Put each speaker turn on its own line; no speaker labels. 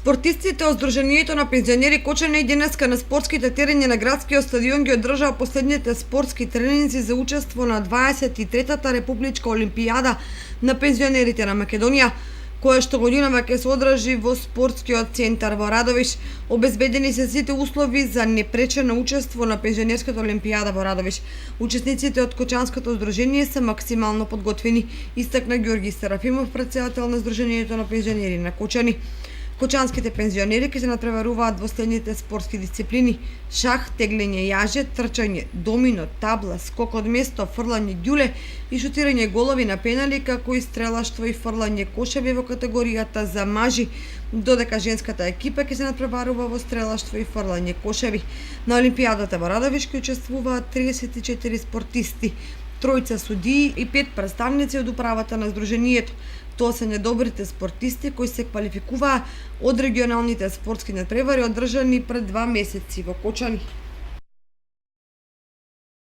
Спортистите од Сдруженијето на пензионери Кочани денеска на спортските терени на градскиот стадион ги одржаа последните спортски тренинзи за учество на 23-та републичка олимпијада на пензионерите на Македонија, која што годинава ќе се одржи во спортскиот центар во Радовиш. Обезбедени се сите услови за непречено учество на пензионерската олимпијада во Радовиш. Учесниците од Кочанското здружение се максимално подготвени, истакна Ѓорги Серафимов, претседател на Сдруженијето на пензионери на Кочани. Кочанските пензионери ќе се натпреваруваат во следните спортски дисциплини: шах, теглење јаже, трчање, домино, табла, скок од место, фрлање ѓуле и шутирање голови на пенали, како и стрелаштво и фрлање кошеви во категоријата за мажи, додека женската екипа ќе се натпреварува во стрелаштво и фрлање кошеви. На олимпијадата во Радовиш ќе учествуваат 34 спортисти, тројца судии и 5 представници од управата на Сдруженијето. Тоа се недобрите спортисти кои се квалификуваа од регионалните спортски натпревари одржани пред 2 месеци во Кочани.